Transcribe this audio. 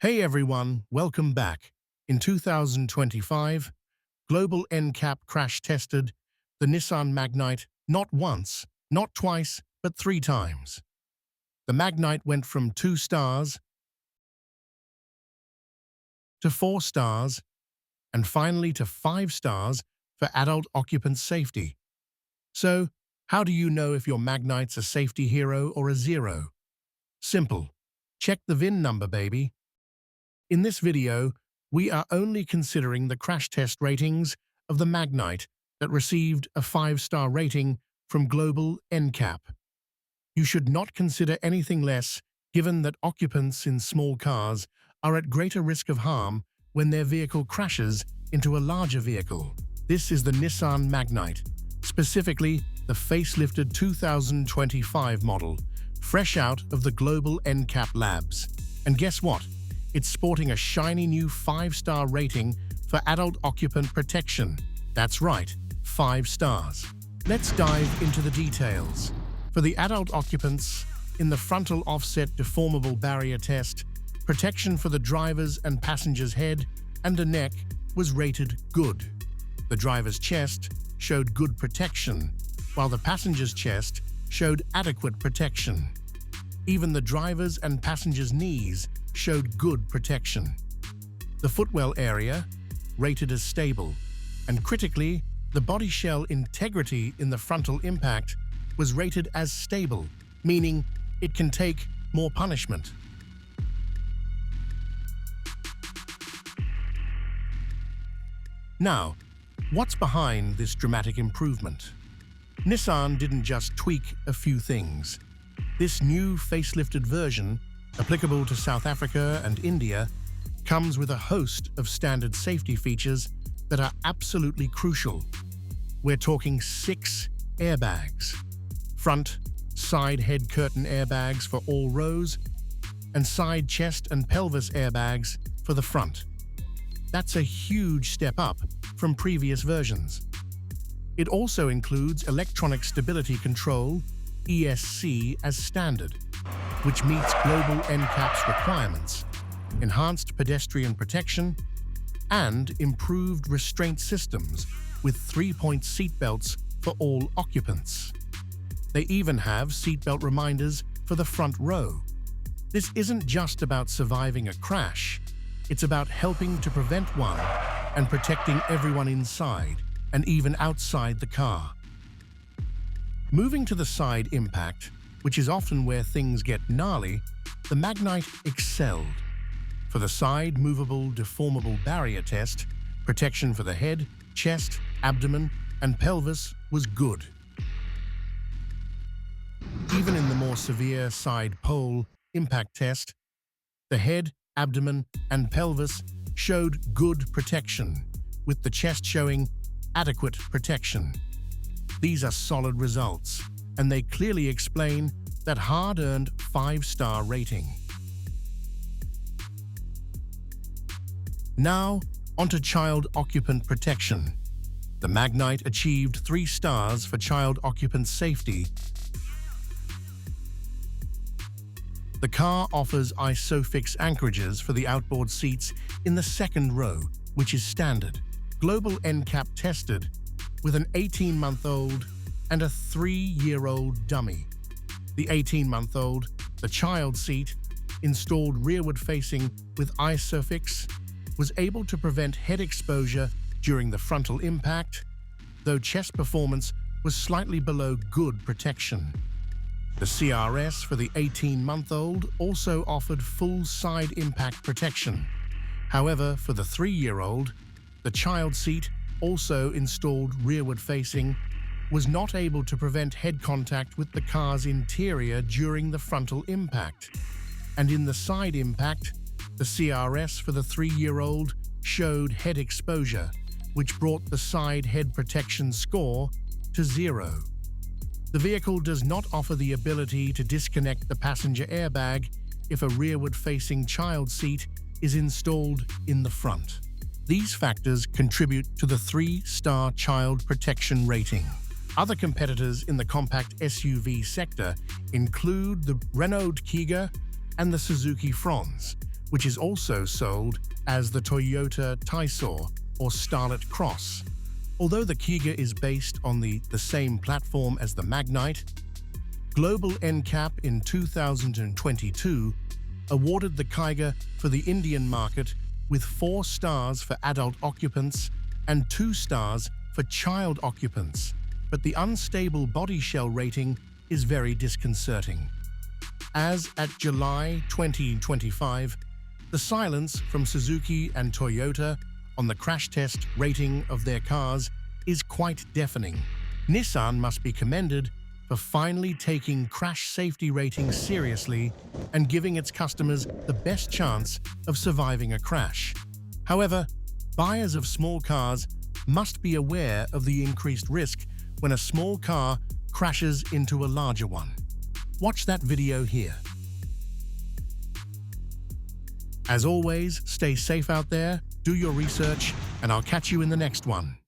Hey everyone, welcome back. In 2025, global NCAP crash tested the Nissan Magnite not once, not twice, but 3 times. The Magnite went from 2 stars to 4 stars and finally to 5 stars for adult occupant safety. So, how do you know if your Magnite's a safety hero or a zero? Simple. Check the VIN number, baby. In this video, we are only considering the crash test ratings of the Magnite that received a 5-star rating from global NCAP. You should not consider anything less, given that occupants in small cars are at greater risk of harm when their vehicle crashes into a larger vehicle. This is the Nissan Magnite, specifically the facelifted 2025 model, fresh out of the global NCAP labs. And guess what? It's sporting a shiny new 5-star rating for adult occupant protection. That's right, 5 stars. Let's dive into the details. For the adult occupants, in the frontal offset deformable barrier test, protection for the driver's and passenger's head and the neck was rated good. The driver's chest showed good protection, while the passenger's chest showed adequate protection. Even the driver's and passenger's knees showed good protection. The footwell area, rated as stable, and critically, the body shell integrity in the frontal impact was rated as stable, meaning it can take more punishment. Now, what's behind this dramatic improvement? Nissan didn't just tweak a few things. This new facelifted version, applicable to South Africa and India, comes with a host of standard safety features that are absolutely crucial. We're talking 6 airbags, front, side head curtain airbags for all rows, and side chest and pelvis airbags for the front. That's a huge step up from previous versions. It also includes electronic stability control, ESC, as standard, which meets global NCAP's requirements, enhanced pedestrian protection, and improved restraint systems with 3-point seatbelts for all occupants. They even have seatbelt reminders for the front row. This isn't just about surviving a crash, it's about helping to prevent one and protecting everyone inside and even outside the car. Moving to the side impact, which is often where things get gnarly, the Magnite excelled. For the side movable deformable barrier test, protection for the head, chest, abdomen, and pelvis was good. Even in the more severe side pole impact test, the head, abdomen, and pelvis showed good protection, with the chest showing adequate protection. These are solid results, and they clearly explain that hard-earned 5-star rating. Now, onto child occupant protection. The Magnite achieved 3 stars for child occupant safety. The car offers ISOFIX anchorages for the outboard seats in the 2nd row, which is standard. Global NCAP tested with an 18-month-old and a 3-year-old dummy. The 18-month-old, the child seat, installed rearward-facing with ISOFIX, was able to prevent head exposure during the frontal impact, though chest performance was slightly below good protection. The CRS for the 18-month-old also offered full side impact protection. However, for the 3-year-old, the child seat, also installed rearward-facing, was not able to prevent head contact with the car's interior during the frontal impact. And in the side impact, the CRS for the 3-year-old showed head exposure, which brought the side head protection score to 0. The vehicle does not offer the ability to disconnect the passenger airbag if a rearward-facing child seat is installed in the front. These factors contribute to the 3-star child protection rating. Other competitors in the compact SUV sector include the Renault Kiga and the Suzuki Franz, which is also sold as the Toyota Taiso or Starlet Cross. Although the Kiga is based on the same platform as the Magnite, Global NCAP in 2022 awarded the Kiga for the Indian market with 4 stars for adult occupants and 2 stars for child occupants, but the unstable body shell rating is very disconcerting. As at July 2025, the silence from Suzuki and Toyota on the crash test rating of their cars is quite deafening. Nissan must be commended for finally taking crash safety ratings seriously and giving its customers the best chance of surviving a crash. However, buyers of small cars must be aware of the increased risk when a small car crashes into a larger one. Watch that video here. As always, stay safe out there, do your research, and I'll catch you in the next one.